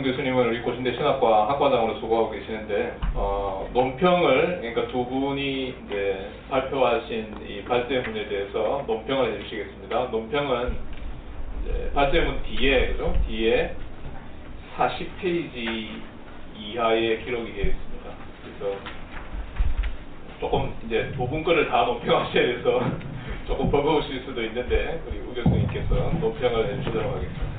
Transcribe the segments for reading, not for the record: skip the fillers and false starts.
박재훈 교수님은 우리 고신대 신학과 학과장으로 수고하고 계시는데, 논평을, 그러니까 두 분이 이제 발표하신 이 발제문에 대해서 논평을 해주시겠습니다. 논평은 이제 발제문 뒤에, 그죠? 뒤에 40페이지 이하의 기록이 되어 있습니다. 그래서 조금 이제 두 분 거를 다 논평하셔야 돼서 조금 버거우실 수도 있는데, 우리 우 교수님께서 논평을 해주시도록 하겠습니다.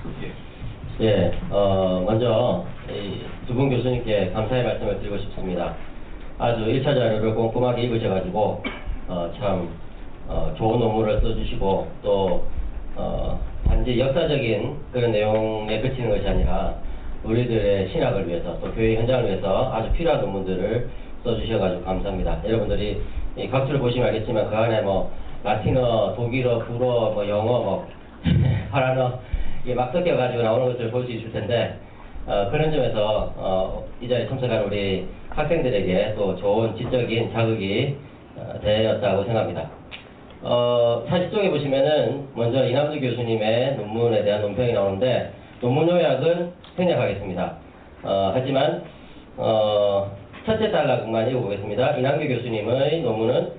예, 먼저 두 분 교수님께 감사의 말씀을 드리고 싶습니다. 아주 1차 자료를 꼼꼼하게 읽으셔가지고 참 좋은 논문을 써주시고 또 단지 역사적인 그런 내용에 그치는 것이 아니라 우리들의 신학을 위해서 또 교회 현장을 위해서 아주 필요한 논문들을 써주셔가지고 감사합니다. 여러분들이 이 각주를 보시면 알겠지만 그 안에 뭐 라틴어, 독일어, 불어, 뭐 영어, 뭐 파란어 이게 막 섞여가지고 나오는 것을 볼 수 있을 텐데 그런 점에서 이 자리에 참석한 우리 학생들에게 또 좋은 지적인 자극이 되었다고 생각합니다. 40쪽에 보시면은 먼저 이남주 교수님의 논문에 대한 논평이 나오는데 논문 요약은 생략하겠습니다. 하지만 첫째 단락만 읽어보겠습니다. 이남주 교수님의 논문은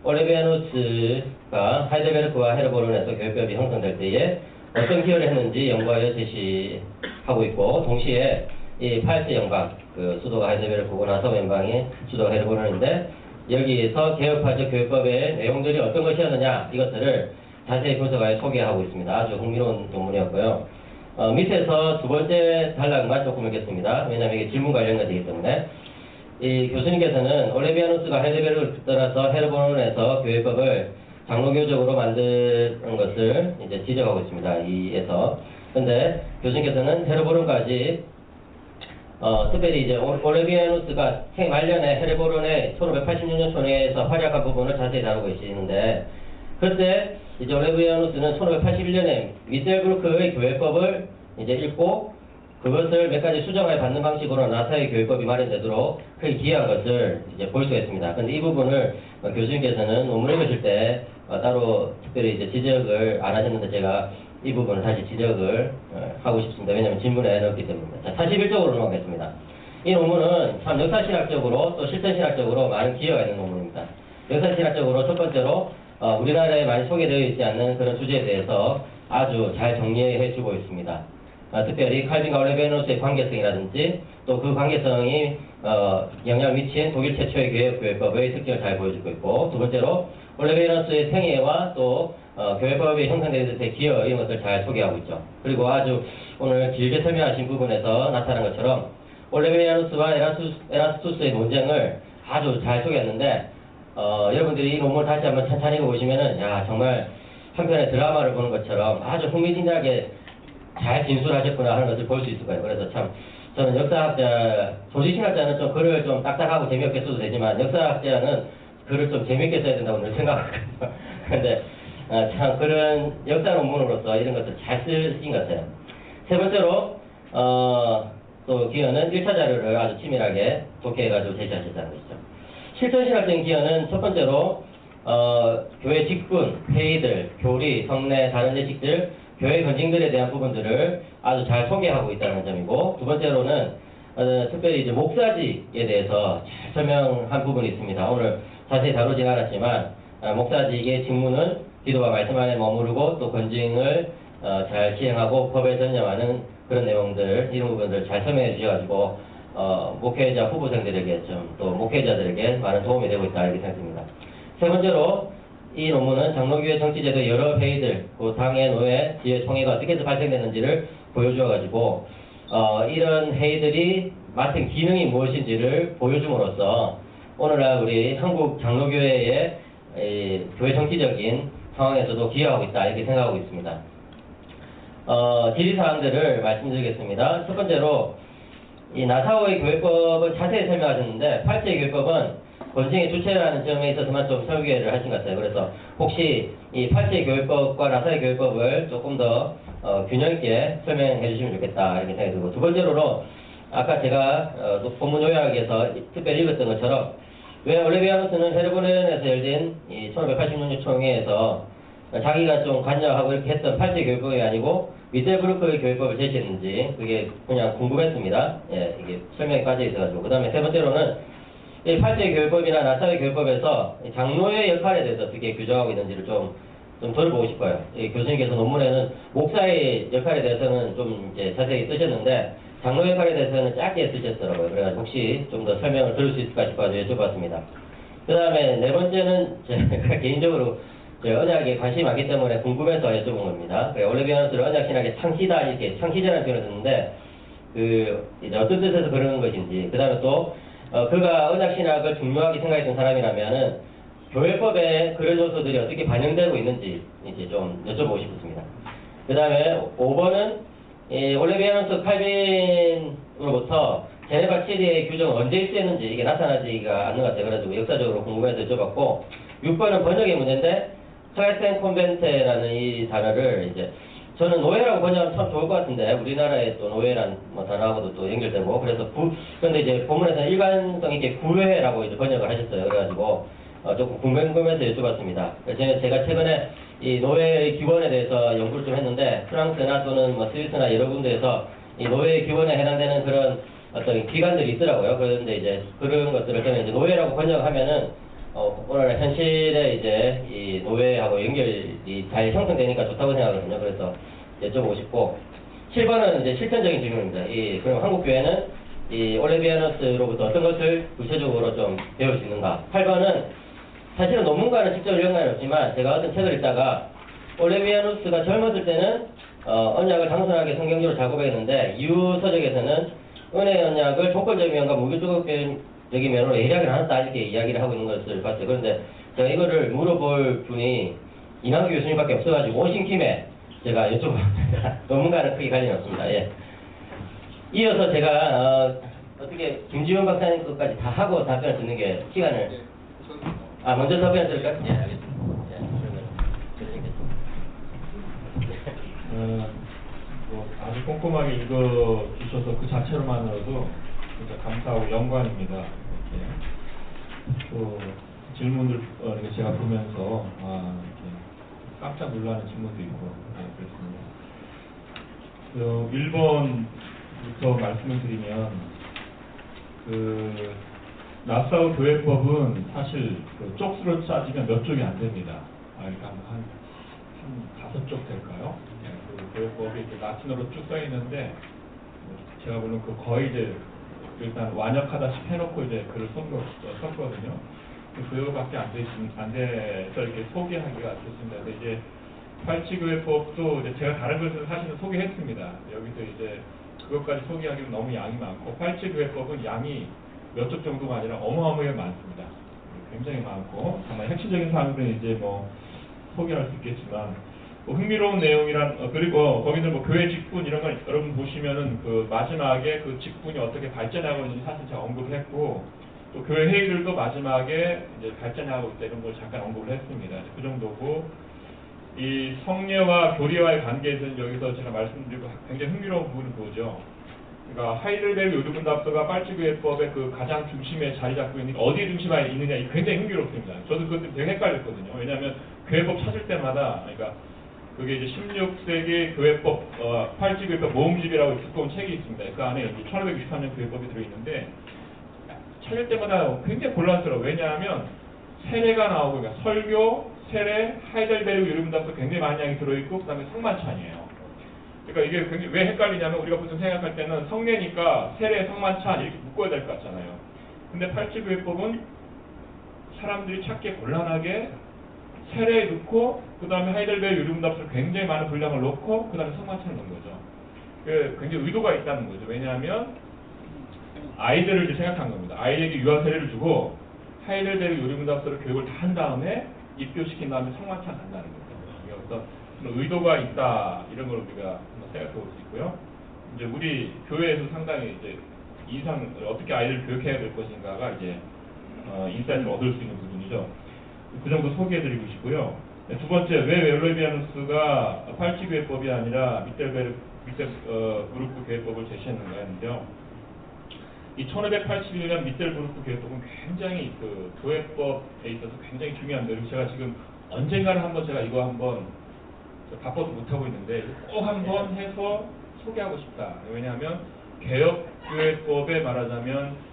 올레비아누스가 하이델베르크와 헤르보른에서 교육법이 형성될 때에 어떤 기여를 했는지 연구하여 제시하고 있고, 동시에 이 팔세 연방, 그 수도가 하이델베르크고 나서 연방이 수도가 헤르보른인데 여기에서 개혁파적 교육법의 내용들이 어떤 것이었느냐 이것들을 자세히 분석하여 소개하고 있습니다. 아주 흥미로운 논문이었고요. 밑에서 두 번째 단락만 조금 읽겠습니다. 왜냐하면 이게 질문 관련이 되기 때문에. 이 교수님께서는 올레비아누스가 하이델베르크를 떠나서 헤르보른에서 교육법을 장로교적으로 만드는 것을 이제 지적하고 있습니다. 이에서. 근데 교수님께서는 헤르보른까지 특별히 이제 올레비아누스가 생 말년에 헤르보른의 1586년 총회에서 활약한 부분을 자세히 다루고 계시는데, 그때 이제 올레비아누스는 1581년에 미셀브루크의 교회법을 이제 읽고 그것을 몇 가지 수정하여 받는 방식으로 나사의 교육법이 마련되도록 크게 기여한 것을 이제 볼 수가 있습니다. 근데 이 부분을 교수님께서는 논문을 읽으실 때 따로 특별히 이제 지적을 안 하셨는데 제가 이 부분을 다시 지적을 하고 싶습니다. 왜냐하면 질문에 넣었기 때문입니다. 자, 41쪽으로 넘어가겠습니다. 이 논문은 참 역사신학적으로 또 실천신학적으로 많은 기여가 있는 논문입니다. 역사신학적으로 첫 번째로 우리나라에 많이 소개되어 있지 않는 그런 주제에 대해서 아주 잘 정리해 주고 있습니다. 특별히 칼빈과 올레비아누스의 관계성이라든지 또 그 관계성이 영향을 미친 독일 최초의 교회법의 특징을 잘 보여주고 있고, 두 번째로 올레비아누스의 생애와 또 교회법이 형성되는 데 기여 이런 것을 잘 소개하고 있죠. 그리고 아주 오늘 길게 설명하신 부분에서 나타난 것처럼 올레비아누스와 에라스투스의 논쟁을 아주 잘 소개했는데 여러분들이 이 논문을 다시 한번 천천히 읽어보시면은 야 정말 한편의 드라마를 보는 것처럼 아주 흥미진진하게 잘 진술하셨구나 하는 것을 볼 수 있을 거예요. 그래서 참 저는 역사학자, 조직신학자는 좀 글을 좀 딱딱하고 재미없게 써도 되지만 역사학자는 글을 좀 재미있게 써야 된다고 늘 생각하거든요. 근데 참 그런 역사 논문으로서 이런 것을 잘 쓰신 것 같아요. 세 번째로 또 기여는 1차 자료를 아주 치밀하게 독해해가지고 제시하셨다는 것이죠. 실천신학적인 기여는 첫 번째로 교회 직분, 회의들, 교리, 성례, 다른 예식들, 교회 건징들에 대한 부분들을 아주 잘 소개하고 있다는 점이고, 두 번째로는 특별히 이제 목사직에 대해서 잘 설명한 부분이 있습니다. 오늘 자세히 다루진 않았지만 목사직의 직무는 기도와 말씀 안에 머무르고 또 건징을 잘 시행하고 법에 전념하는 그런 내용들, 이런 부분들 잘 설명해 주셔가지고 목회자 후보생들에게 또 목회자들에게 많은 도움이 되고 있다 이렇게 생각합니다. 세 번째로 이 논문은 장로교회 정치제도 여러 회의들, 그 당회, 노회, 지회, 총회가 어떻게 해서 발생되는지를 보여주어가지고 이런 회의들이 맡은 기능이 무엇인지를 보여줌으로써 오늘날 우리 한국 장로교회의 교회 정치적인 상황에서도 기여하고 있다 이렇게 생각하고 있습니다. 질의사항들을 말씀드리겠습니다. 첫 번째로 이 나사오의 교회법을 자세히 설명하셨는데 8제의 교회법은 권징의 주체라는 점에 있어서만 좀 설계를 하신 것 같아요. 그래서 혹시 이 8제의 교회법과 나사의 교회법을 조금 더 균형 있게 설명해 주시면 좋겠다 이렇게 생각이 들고, 두 번째로는 아까 제가 본문 요약에서 특별히 읽었던 것처럼 왜 올레비아누스는 헤르보른에서 열린 이 1586년 총회에서 자기가 좀 관여하고 이렇게 했던 팔제 교육법이 아니고 미텔브루크의 교육법을 제시했는지 그게 그냥 궁금했습니다. 예, 이게 설명이 빠져 있어가지고. 그 다음에 세 번째로는 이 팔제 교육법이나 나사회 교육법에서 이 장로의 역할에 대해서 어떻게 규정하고 있는지를 좀 들어보고 싶어요. 이 교수님께서 논문에는 목사의 역할에 대해서는 좀 이제 자세히 쓰셨는데 장로 역할에 대해서는 짧게 쓰셨더라고요. 그래가지고 혹시 좀 더 설명을 들을 수 있을까 싶어서 여쭤봤습니다. 그 다음에 네 번째는 제가 개인적으로 언약에 관심이 많기 때문에 궁금해서 여쭤본 겁니다. 올레비아누스를 언약신학의 창시다 이렇게 창시자라는 표현을 듣는데 이제 어떤 뜻에서 그러는 것인지, 그 다음에 또 그가 언약신학을 중요하게 생각했던 사람이라면은 교회법에 그런 요소들이 어떻게 반영되고 있는지 이제 좀 여쭤보고 싶습니다. 그 다음에 5번은 올레비아누스 칼빈으로부터 제네바 7의 규정은 언제 입수했는지 이게 나타나지가 않는 것 같아요. 그래가지고 역사적으로 궁금해서 여쭤봤고, 6번은 번역의 문제인데 크라이스텐 콘벤테라는 이 단어를 이제 저는 노예라고 번역하면 참 좋을 것 같은데 우리나라의 또 노예란 뭐 단어하고도 또 연결되고 그래서 그런데 이제 본문에서는 일관성 있게 구회라고 이제 번역을 하셨어요. 그래가지고 조금 궁금해서 여쭤봤습니다. 그래서 제가 최근에 이 노예의 기원에 대해서 연구를 좀 했는데 프랑스나 또는 뭐 스위스나 여러 군데에서 이 노예의 기원에 해당되는 그런 어떤 기관들이 있더라고요. 그런데 이제 그런 것들을 저는 이제 노예라고 번역하면은 오늘 현실에 이제 이 노예하고 연결이 잘 형성되니까 좋다고 생각하거든요. 그래서 여쭤보고 싶고, 7번은 이제 실천적인 질문입니다. 그럼 한국 교회는 이 올레비아누스로부터 어떤 것을 구체적으로 좀 배울 수 있는가? 8번은 사실은 논문과는 직접 연관이 없지만 제가 어떤 책을 읽다가 올레비아누스가 젊었을 때는 언약을 단순하게 성경적으로 작업했는데 이후 서적에서는 은혜의 언약을 조건적인 면과 무교적인 면으로 예리하게 나눴다 이렇게 이야기를 하고 있는 것을 봤어요. 그런데 제가 이거를 물어볼 분이 이남규 교수님밖에 없어가지고 오신 김에 제가 여쭤봤습니다. 논문과는 크게 관련이 없습니다. 예. 이어서 제가 어떻게 김지훈 박사님 것까지 다 하고 답변을 듣는 게 시간을 먼저 답변을 들을까요? 예, 알겠습니다. 예, 뭐 아주 꼼꼼하게 읽어주셔서 그 자체로만으로도 진짜 감사하고 영광입니다. 이렇게 또 질문들 이렇게 제가 보면서 이렇게 깜짝 놀라는 질문도 있고 그렇습니다. 1번부터 말씀을 드리면 나사우 교회법은 사실 쪽수로 따지면 몇 쪽이 안 됩니다. 그러니까 한 5쪽 될까요? 교회법이 이렇게 라틴어로 쭉 써 있는데 제가 보는 거의 이제 일단 완역하다시피 해놓고 이제 글을 썼거든요. 그거밖에 안 돼서 이렇게 소개하기가 좋습니다. 근데 이제 팔치교회법도 이제 제가 다른 것을 사실은 소개했습니다. 여기서 이제 그것까지 소개하기는 너무 양이 많고, 팔치교회법은 양이 몇 쪽 정도가 아니라 어마어마하게 많습니다. 굉장히 많고, 다만 핵심적인 사항들은 이제 뭐 소개할 수 있겠지만, 흥미로운 내용이란 그리고 거기는 뭐 교회 직분 이런 걸 여러분 보시면은 그 마지막에 그 직분이 어떻게 발전하고 있는지 사실 제가 언급했고, 또 교회 회의들도 마지막에 이제 발전하고 있다 이런 걸 잠깐 언급을 했습니다. 그 정도고, 이 성례와 교리와의 관계에서는 여기서 제가 말씀드리고 굉장히 흥미로운 부분을 보죠. 그러니까 하이델베르 요르분답서가 팔치교회법의 그 가장 중심에 자리 잡고 있는 어디에 중심에 있느냐 이 굉장히 흥미롭습니다. 저도 그것도 되게 헷갈렸거든요. 왜냐하면 교회법 찾을 때마다 그러니까 그게 이제 16세기 교회법, 팔찌교회법 모음집이라고 두꺼운 책이 있습니다. 그 안에 이제 1563년 교회법이 들어있는데, 찾을 때마다 굉장히 곤란스러워요. 왜냐하면 세례가 나오고, 그러니까 설교, 세례, 하이델베르 요르분답서 굉장히 많은 양이 들어있고, 그 다음에 성만찬이에요. 그러니까 이게 굉장히 왜 헷갈리냐면 우리가 보통 생각할 때는 성례니까 세례, 성만찬 이렇게 묶어야 될 것 같잖아요. 근데 팔찌교회법은 사람들이 찾기 곤란하게 세례에 넣고, 그 다음에 하이델베르 요르분답서를 굉장히 많은 분량을 넣고, 그 다음에 성만찬을 넣은 거죠. 굉장히 의도가 있다는 거죠. 왜냐하면 아이들을 이제 생각한 겁니다. 아이에게 유아 세례를 주고 하이델베르 요르분답서를 교육을 다 한 다음에 입교시킨 다음에 성만찬 한다는 거죠. 이게 어떤 의도가 있다 이런 걸 우리가 한번 생각해 볼 수 있고요. 이제 우리 교회에서 상당히 이제 이상 어떻게 아이들을 교육해야 될 것인가가 이제 인사이트를 얻을 수 있는 부분이죠. 그 정도 소개해드리고 싶고요. 두 번째, 왜 올레비아누스가 팔치교회법이 아니라 미텔부르크 교회법을 제시했는가 했는데요. 이 1581년 미텔부르크 교회법은 굉장히 그 교회법에 있어서 굉장히 중요한데, 제가 지금 언젠가는 한번 제가 이거 한번 바빠서 못하고 있는데 꼭 한번 해서 소개하고 싶다. 왜냐하면 개혁교회법에 말하자면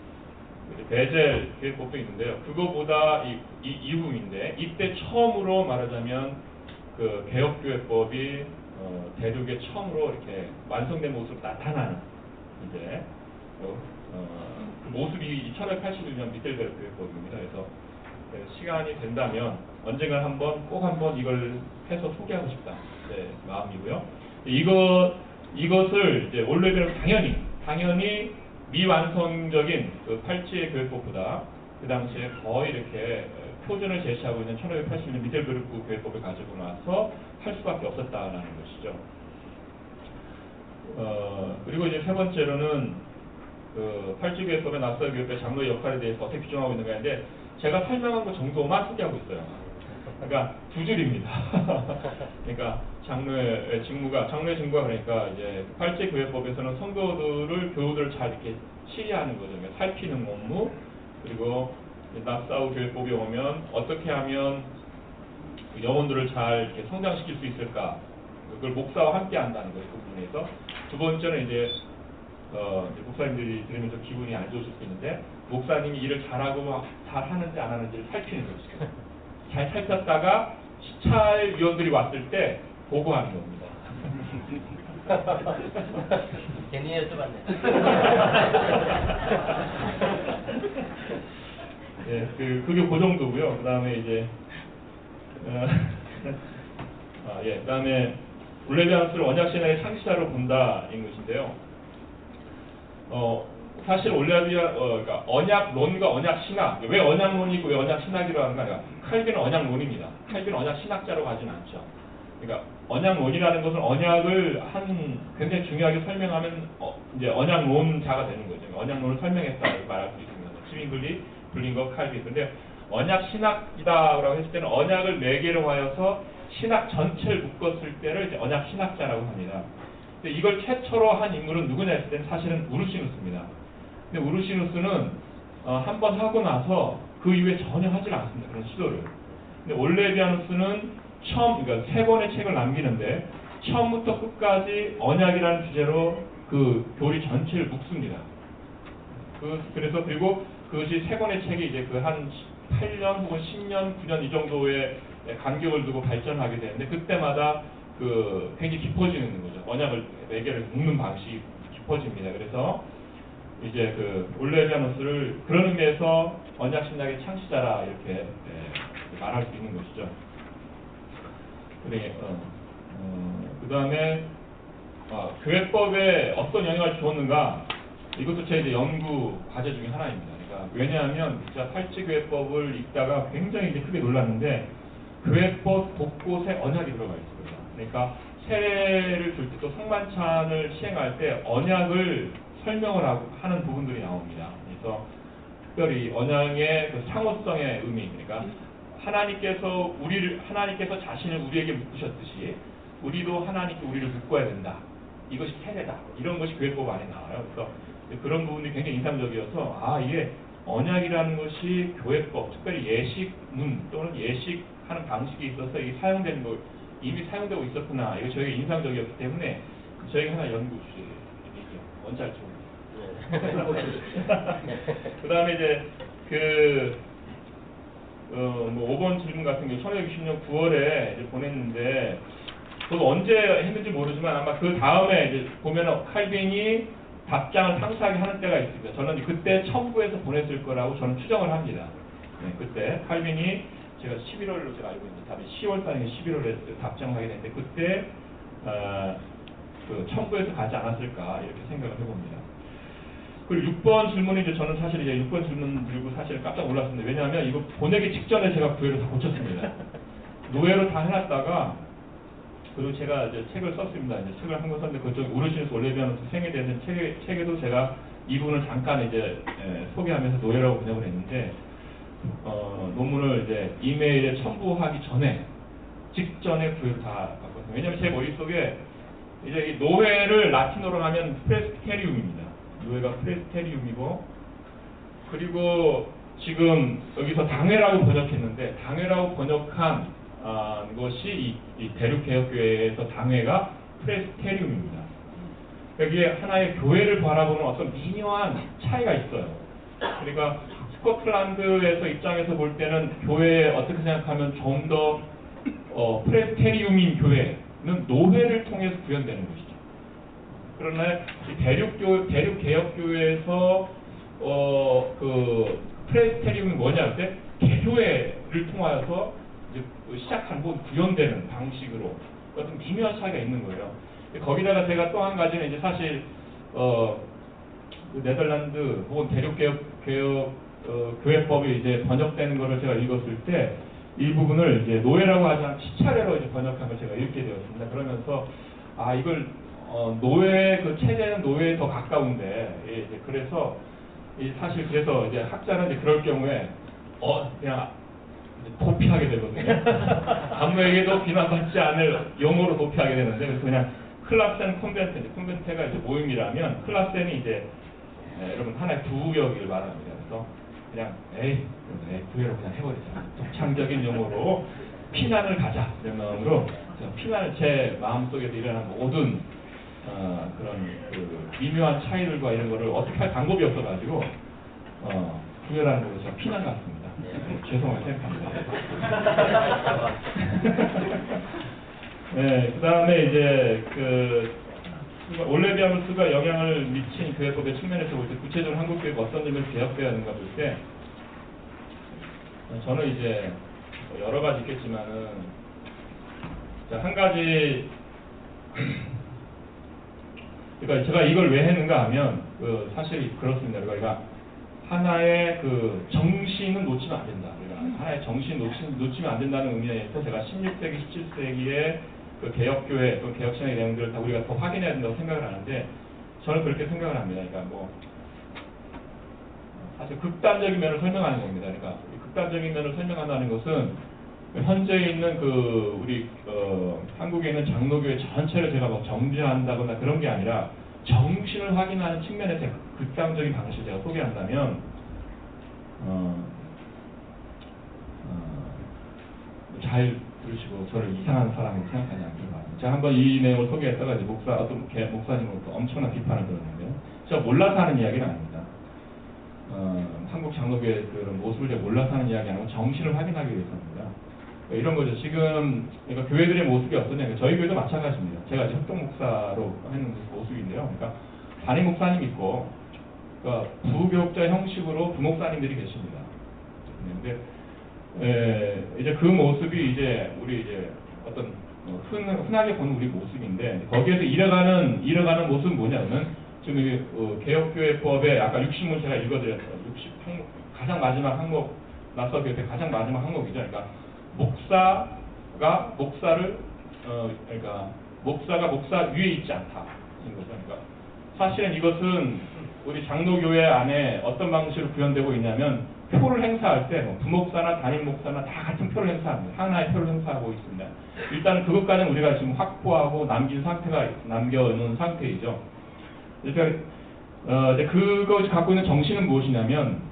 베젤 교회법도 있는데요. 그거보다 이후인데 이때 처음으로 말하자면 그 개혁교회법이 대륙에 처음으로 이렇게 완성된 모습으로 나타나는 이제 그 모습이 1581년 미텔베르 교회법입니다. 그래서 시간이 된다면 언젠가 꼭 한번 이걸 해서 소개하고 싶다. 네, 마음이고요. 이것을 이제 올레비는 당연히 미완성적인 그 팔찌의 교회법보다 그 당시에 거의 이렇게 표준을 제시하고 있는 1580년 미텔베르크 교회법을 가지고 나서 할 수밖에 없었다라는 것이죠. 그리고 이제 세 번째로는 그 팔찌교회법의 낙사교회법의 장로의 역할에 대해서 어떻게 규정하고 있는가 하는데 제가 설명한 것 정도만 소개하고 있어요. 그러니까 두 줄입니다. 그러니까 장로의 직무가 그러니까 이제 팔찌교회법에서는 성도들을 교우들을 잘 이렇게 치리하는 거죠. 그러니까 살피는 업무, 그리고 낙사우 교회법에 오면 어떻게 하면 영혼들을 잘 이렇게 성장시킬 수 있을까? 그걸 목사와 함께 한다는 거예요. 그 부분에서. 두 번째는 이제 목사님들이 들으면 좀 기분이 안 좋으실 수 있는데 목사님이 일을 잘하고 잘하는지 안 하는지를 살피는 거죠. 잘 살폈다가 시찰위원들이 왔을 때 보고하는 겁니다. 괜히 여쭤봤네. 예, 그게 그 정도고요. 그 다음에 이제 그 다음에 올레비아누스를 언약신학의 창시자로 본다인 것인데요. 사실 그러니까 언약론과 언약신학, 왜 언약론이고 왜 언약신학이라고 하는 거 아니라 칼빈은 언약론입니다. 칼빈은 언약신학자로 가지는 않죠. 그러니까 언약론이라는 것은 언약을 굉장히 중요하게 설명하면 이제 언약론자가 되는 거죠. 언약론을 설명했다 이렇게 말할 수 있습니다. 스윙글리, 블링거, 칼빈. 근데 언약신학이다라고 했을 때는 언약을 네 개로 하여서 신학 전체를 묶었을 때를 이제 언약신학자라고 합니다. 근데 이걸 최초로 한 인물은 누구냐 했을 때는 사실은 우르시누스입니다. 근데 우르시누스는 한 번 하고 나서 그 이후에 전혀 하질 않습니다. 그런 시도를. 근데 올레비아누스는 그러니까 3권의 책을 남기는데 처음부터 끝까지 언약이라는 주제로 그 교리 전체를 묶습니다. 그래서 그리고 그것이 3권의 책이 이제 그 한 8년 혹은 10년, 9년 이 정도의 간격을 두고 발전하게 되는데 그때마다 굉장히 깊어지는 거죠. 언약을 4개를 묶는 방식이 깊어집니다. 그래서 이제 올레비아누스를 그런 의미에서 언약신학의 창시자라 이렇게 말할 수 있는 것이죠. 그 다음에 교회법에 어떤 영향을 주었는가, 이것도 제 이제 연구 과제 중에 하나입니다. 그러니까 왜냐하면 제가 팔찌교회법을 읽다가 굉장히 이제 크게 놀랐는데 교회법 곳곳에 언약이 들어가 있습니다. 그러니까 세례를 줄 때 또 성만찬을 시행할 때 언약을 설명을 하는 부분들이 나옵니다. 그래서 특별히 언약의 그 상호성의 의미, 그러니까 하나님께서 자신을 우리에게 묶으셨듯이 우리도 하나님께 우리를 묶어야 된다. 이것이 세례다. 이런 것이 교회법 안에 나와요. 그래서 그런 부분이 굉장히 인상적이어서 이게 언약이라는 것이 교회법, 특별히 예식문 또는 예식하는 방식에 있어서 이게 이미 사용되고 있었구나. 이거 저에게 인상적이었기 때문에 저에게 하나 연구 주제이죠. 원찰총. 그 다음에 이제 5번 질문 같은 경우 1960년 9월에 이제 보냈는데 저도 언제 했는지 모르지만 아마 그 다음에 이제 보면은 칼빈이 답장을 상세하게 하는 때가 있습니다. 저는 그때 첨부해서 보냈을 거라고 저는 추정을 합니다. 네, 그때 칼빈이 제가 11월로 제가 알고 있는데 답이 10월 달에 11월에 답장을 하게 됐는데 그때 첨부해서 가지 않았을까 이렇게 생각을 해봅니다. 그리고 6번 질문이 이제 저는 사실 이제 6번 질문 들고 사실 깜짝 놀랐습니다. 왜냐하면 이거 보내기 직전에 제가 구회를 다 고쳤습니다. 노예로 다 해놨다가 그리고 제가 이제 책을 썼습니다. 이제 책을 한 권 썼는데 그쪽 우르시누스 올레비아누스 생에 대한 책에도 제가 이 부분을 잠깐 이제 소개하면서 노예라고 번역을 했는데 논문을 이제 이메일에 첨부하기 직전에 구회를 다 바꿨습니다. 왜냐하면 제 머릿속에 이제 이 노회를 라틴어로 하면 프레스테리움입니다. 노예가 프레스테리움이고 그리고 지금 여기서 당회라고 번역했는데 당회라고 번역한 것이 이 대륙개혁교회에서 당회가 프레스테리움입니다. 여기에 하나의 교회를 바라보는 어떤 미묘한 차이가 있어요. 그러니까 스코틀랜드에서 입장에서 볼 때는 교회에 어떻게 생각하면 좀 더 프레스테리움인 교회는 노회를 통해서 구현되는 것이죠. 그러나 이 대륙개혁교회에서 그 프레스테리움이 뭐냐 할 때 개교회를 통하여서 이제 시작한 곧 구현되는 방식으로 어떤 미묘한 차이가 있는 거예요. 거기다가 제가 또 한 가지는 이제 사실 그 네덜란드 혹은 교회법이 이제 번역되는 거를 제가 읽었을 때 이 부분을 이제 노예라고 하지 않고 시차례로 이제 번역한 걸 제가 읽게 되었습니다. 그러면서 이걸 노예 그 체제는 노예에 더 가까운데 이제 그래서 사실 그래서 이제 학자는 이제 그럴 경우에 그냥 도피하게 되거든요. 아무에게도 비난받지 않을 용어로 도피하게 되는데 그래서 그냥 클라센 콘벤트, 콘벤트가 이제 모임이라면 클라센이 이제 여러분 하나의 부역을 말합니다. 그래서 그냥 부여로 그냥 해버리자. 독창적인 용어로 피난을 가자 이런 마음으로 피난을 제 마음속에서 일어난 모든 그런 그 미묘한 차이들과 이런 거를 어떻게 할 방법이 없어가지고 부여라는 걸로 제가 피난 갔습니다. 죄송하게 생각합니다. 네, 그 다음에 이제 올레비아누스가 영향을 미친 교회법의 측면에서 볼 때 구체적으로 한국 교회가 어떤 점에서 개혁되어야 하는가 볼 때 저는 이제 여러 가지 있겠지만은 한 가지 그러니까 제가 이걸 왜 했는가 하면 사실 그렇습니다. 그러니까 하나의 그 정신은 놓치면 안 된다. 그러니까 하나의 정신 놓치면 안 된다는 의미에서 제가 16세기, 17세기의 그 개혁교회 또 개혁신학의 내용들을 다 우리가 더 확인해야 된다고 생각을 하는데 저는 그렇게 생각을 합니다. 그러니까 뭐 사실 극단적인 면을 설명하는 겁니다. 그러니까 극단적인 면을 설명한다는 것은 현재 있는 그 우리 한국에 있는 장로교회 전체를 제가 막 정죄한다거나 그런 게 아니라 정신을 확인하는 측면에서 극단적인 방식을 제가 소개한다면 잘 들으시고 저를 이상한 사람이라고 생각하지 않길 바랍니다. 제가 한번 이 내용을 소개했다가 이제 어떤 목사님으로부터 엄청난 비판을 들었는데요. 제가 몰라서 하는 이야기는 아닙니다. 한국 장로교회 그런 모습을 제가 몰라서 하는 이야기 아니고 정신을 확인하기 위해서입니다. 이런 거죠. 지금 그러니까 교회들의 모습이 어떠냐. 그러니까 저희 교회도 마찬가지입니다. 제가 이제 협동 목사로 하는 모습인데요. 그러니까 담임 목사님 있고, 그러니까 부교육자 형식으로 부목사님들이 계십니다. 근데 이제 그 모습이 이제 우리 이제 어떤 흔하게 보는 우리 모습인데 거기에서 잃어가는 모습은 뭐냐면 지금 개혁교회법의 아까 60문 제가 읽어드렸어요. 60항목 가장 마지막 항목 낯설교회 가장 마지막 항목이죠. 그러니까 목사가 목사 위에 있지 않다. 그러니까 사실은 이것은 우리 장로교회 안에 어떤 방식으로 구현되고 있냐면 표를 행사할 때 부목사나 담임 목사나 다 같은 표를 행사합니다. 하나의 표를 행사하고 있습니다. 일단은 그것까지는 우리가 지금 확보하고 남겨놓은 상태이죠. 그러니까 이제 그것이 갖고 있는 정신은 무엇이냐면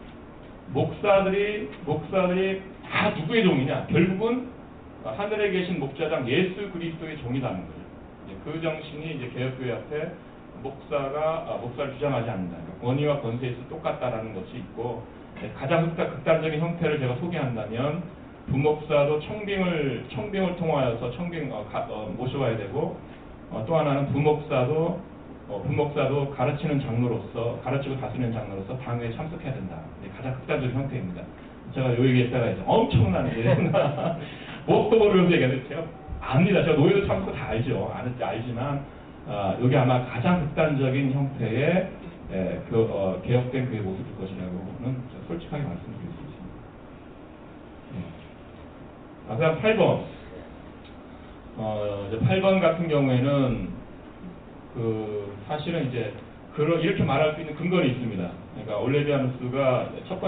목사들이 다 누구의 종이냐? 결국은 하늘에 계신 목자장 예수 그리스도의 종이라는 거죠. 그 정신이 이제 개혁교회 앞에 목사를 주장하지 않는다. 그러니까 권위와 권세에서 똑같다라는 것이 있고 가장 극단적인 형태를 제가 소개한다면 부목사도 청빙을 통하여서 모셔와야 되고 또 하나는 부목사도 가르치는 장로로서 가르치고 다스리는 장로로서 당회에 참석해야 된다. 가장 극단적인 형태입니다. 제가 요 얘기했다가 이제 엄청난 뭣도 모르면서 얘기하는데 제가 압니다. 제가 노예도 참고 다 알지만 여기 아마 가장 극단적인 형태의 개혁된 그의 모습일 것이라고는 솔직하게 말씀드릴 수 있습니다. 그다음 8번. 이제 8번 같은 경우에는 사실은 이제 이렇게 말할 수 있는 근거는 있습니다. 그러니까 올레비아누스가 첫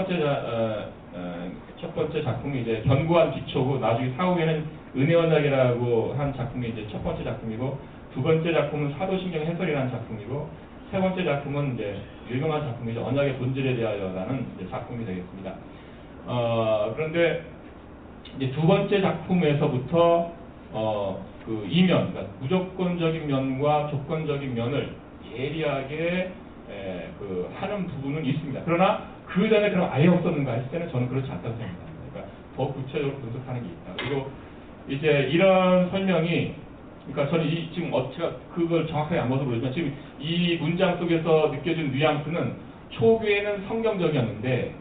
번째 작품이 이제 견고한 기초고 나중에 사후에는 은혜언약이라고 한 작품이 이제 첫 번째 작품이고 두 번째 작품은 사도신경 해설이라는 작품이고 세 번째 작품은 이제 유명한 작품이죠. 언약의 본질에 대하여라는 작품이 되겠습니다. 그런데 이제 두 번째 작품에서부터 그 이면, 그러니까 무조건적인 면과 조건적인 면을 예리하게 그 하는 부분은 있습니다. 그러나 그 전에 그럼 아예 없었는가 했을 때는 저는 그렇지 않다고 생각합니다. 그러니까 더 구체적으로 분석하는 게 있다. 그리고 이제 이런 설명이, 그러니까 저는 지금 제가 그걸 정확하게 안 봐서 모르지만 지금 이 문장 속에서 느껴지는 뉘앙스는 초기에는 성경적이었는데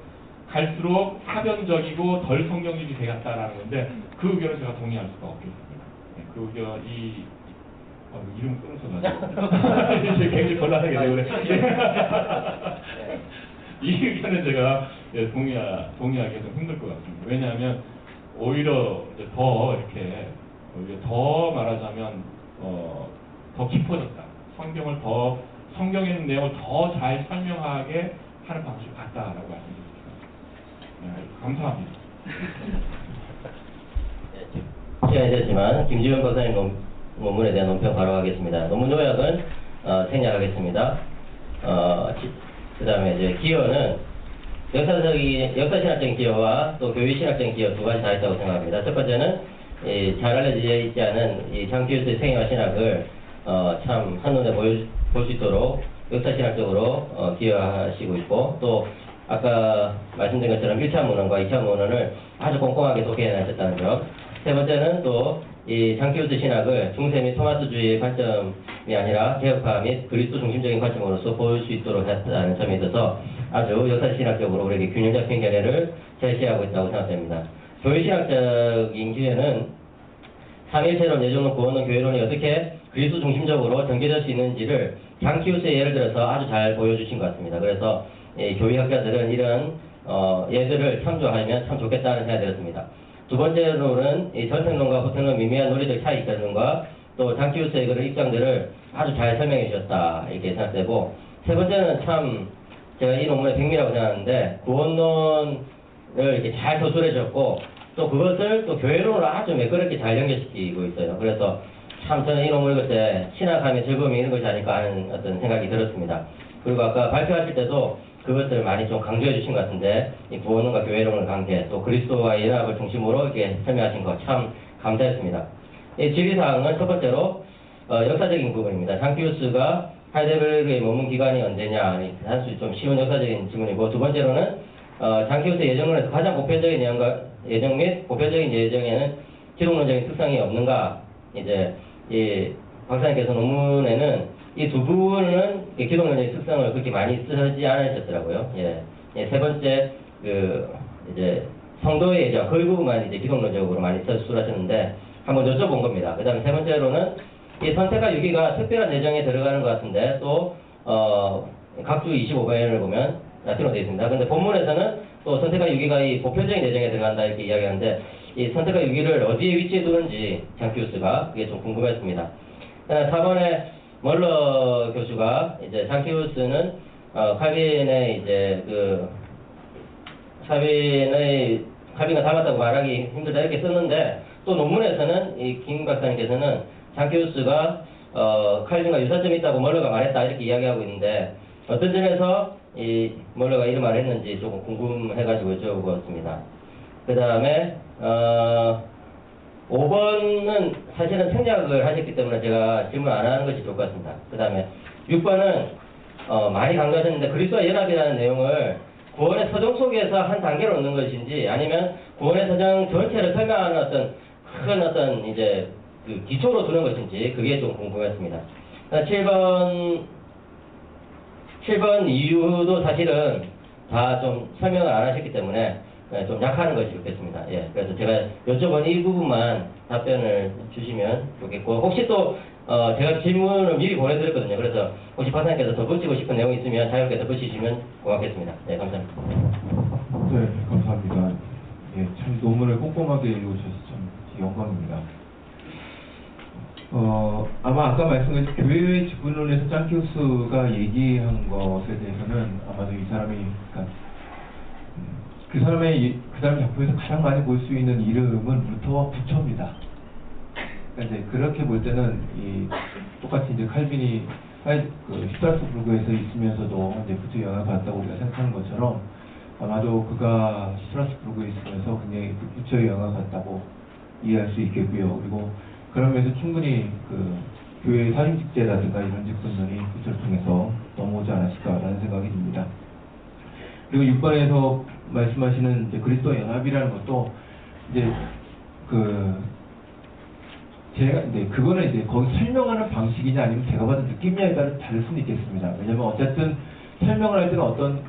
갈수록 사변적이고 덜 성경적이 되었다라는 건데 그 의견을 제가 동의할 수가 없겠습니다. 그 의견이 이름 끊어서가지고 굉장히 곤란하게 되고 그래. 이 의견은 제가 동의하기 좀 힘들 것 같습니다. 왜냐하면 오히려 이제 더 이렇게 더 말하자면 더 깊어졌다. 성경에 있는 내용을 더 잘 설명하게 하는 방식 같다라고 말씀드립니다. 네, 감사합니다. 시간이 됐지만 김지현 박사님 논문에 대한 논평 바로 하겠습니다. 논문 요약은 생략하겠습니다. 그 다음에 이제 기여는 역사신학적인 기여와 또 교육신학적인 기여 두 가지 다 있다고 생각합니다. 첫 번째는 잘 알려져 있지 않은 이 장피우스의 생애와 신학을 참 한눈에 볼 수 있도록 역사신학적으로 기여하시고 있고, 또 아까 말씀드린 것처럼 1차 문헌과 2차 문헌을 아주 꼼꼼하게 소개해내셨다는 점. 세 번째는 또 이 장피우스 신학을 중세 및 토마스주의의 관점이 아니라 개혁파 및 그리스도 중심적인 관점으로서 볼 수 있도록 했다는 점에 있어서 아주 역사신학적으로 우리에게 균형 잡힌 견해를 제시하고 있다고 생각됩니다. 교회신학적인 기회는 삼일체론, 예정론, 구원론, 교회론이 어떻게 그리스도 중심적으로 전개될 수 있는지를 장피우스의 예를 들어서 아주 잘 보여주신 것 같습니다. 그래서 교회학자들은 이런 예들을 참조하면 참 좋겠다는 생각이 들었습니다. 두 번째로는 이 전생론과 후생론 미미한 논리적 차이점과 또 장피우스의 그런 입장들을 아주 잘 설명해 주셨다 이렇게 생각되고, 세 번째는 참 제가 이 논문의 백미라고 생각하는데 구원론을 이렇게 잘 서술해 주셨고 또 그것을 또 교회론으로 아주 매끄럽게 잘 연결시키고 있어요. 그래서 참 저는 이 논문을 읽을 때 신학하면 즐거움이 있는 것이 아닐까 하는 어떤 생각이 들었습니다. 그리고 아까 발표하실 때도 그것을 많이 좀 강조해 주신 것 같은데, 이 구원론과 교회론의 관계, 또 그리스도와의 연합을 중심으로 이렇게 설명하신 거 참 감사했습니다. 이 질의사항은 첫 번째로 역사적인 부분입니다. 장피우스가 하이델베르크에 머문 기간이 언제냐, 단순히 좀 쉬운 역사적인 질문이고, 두 번째로는 장피우스 예정론에서 가장 보편적인 예정 및 보편적인 예정에는 기독론적인 특성이 없는가. 이제 이 박사님께서 논문에는 이 두 부분은 기독론적인 특성을 그렇게 많이 쓰지 않으셨더라고요. 세 번째 이제 성도의 예정 그 부분만 이제 기독론적으로 많이 서술하셨는데 한번 여쭤본 겁니다. 그다음에 세 번째로는 이 선택과 유기가 특별한 예정에 들어가는 것 같은데 또 각주 25번을 보면 라틴어로 되어 있습니다. 근데 본문에서는 또 선택과 유기가 이 보편적인 예정에 들어간다 이렇게 이야기하는데 이 선택과 유기를 어디에 위치해 두는지 장피우스가 그게 좀 궁금했습니다. 4번에 멀러 교수가 이제 장피우스는 칼빈의 이제 칼빈과 닮았다고 말하기 힘들다 이렇게 썼는데 또 논문에서는 이 김 박사님께서는 장피우스가 칼빈과 유사점이 있다고 멀러가 말했다 이렇게 이야기하고 있는데 어떤 점에서 이 멀러가 이런 말을 했는지 조금 궁금해가지고 여쭤보았습니다. 그 다음에 5번은 사실은 생략을 하셨기 때문에 제가 질문 안 하는 것이 좋을 것 같습니다. 그 다음에 6번은 많이 강조하셨는데 그리스도와 연합이라는 내용을 구원의 서정 속에서 한 단계로 넣는 것인지 아니면 구원의 서정 전체를 설명하는 큰 이제 그 기초로 두는 것인지 그게 좀 궁금했습니다. 7번 이유도 사실은 다 좀 설명을 안 하셨기 때문에 좀 약하는 것이 좋겠습니다. 그래서 제가 여쭤본 이 부분만 답변을 주시면 좋겠고, 혹시 또 제가 질문을 미리 보내드렸거든요. 그래서 혹시 박사님께서 덧붙이고 싶은 내용이 있으면 자유롭게 덧붙이시면 고맙겠습니다. 네, 감사합니다. 네, 감사합니다. 참 논문을 꼼꼼하게 읽으셔서 참 영광입니다. 아마 아까 말씀하신 교회의 지분론에서 짱키우스가 얘기한 것에 대해서는 아마도 이 사람이 그 사람의 작품에서 가장 많이 볼 수 있는 이름은 루터와 부처입니다. 그러니까 이제 그렇게 볼 때는 똑같이 이제 칼빈이 슈트라스부르크에서 있으면서도 이제 부처 영향을 받았다고 우리가 생각하는 것처럼 아마도 그가 스트라스부르크에 있으면서 굉장히 그 부처의 영향을 받았다고 이해할 수 있겠고요. 그리고 그런 면에서 충분히 그 교회의 사직제라든가 이런 직분들이 부처를 통해서 넘어오지 않았을까라는 생각이 듭니다. 그리고 6번에서 말씀하시는 이제 그리스도 연합이라는 것도 이제 제가 이제 그거는 이제 거기 설명하는 방식이냐 아니면 제가 받은 느낌이냐에 따라 다를 수는 있겠습니다. 왜냐면 어쨌든 설명을 할 때는 어떤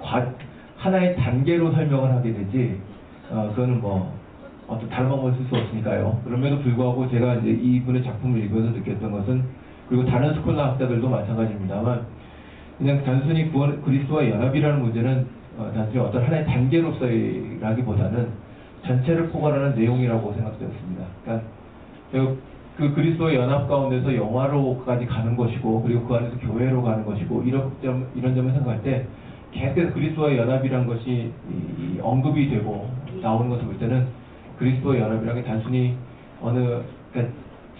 하나의 단계로 설명을 하게 되지, 그거는 뭐 어떤 다른 방법을 쓸 수 없으니까요. 그럼에도 불구하고 제가 이제 이분의 작품을 읽어서 느꼈던 것은, 그리고 다른 스콜라 학자들도 마찬가지입니다만, 그냥 단순히 그리스도와 연합이라는 문제는 단순히 어떤 하나의 단계로서라기보다는 전체를 포괄하는 내용이라고 생각되었습니다. 그러니까 그 그리스도의 연합 가운데서 영화로까지 가는 것이고, 그리고 그 안에서 교회로 가는 것이고, 이런 점을 생각할 때 계속해서 그리스도와 연합이란 것이 언급이 되고 나오는 것을 볼 때는 그리스도와 연합이라는 게 단순히 그러니까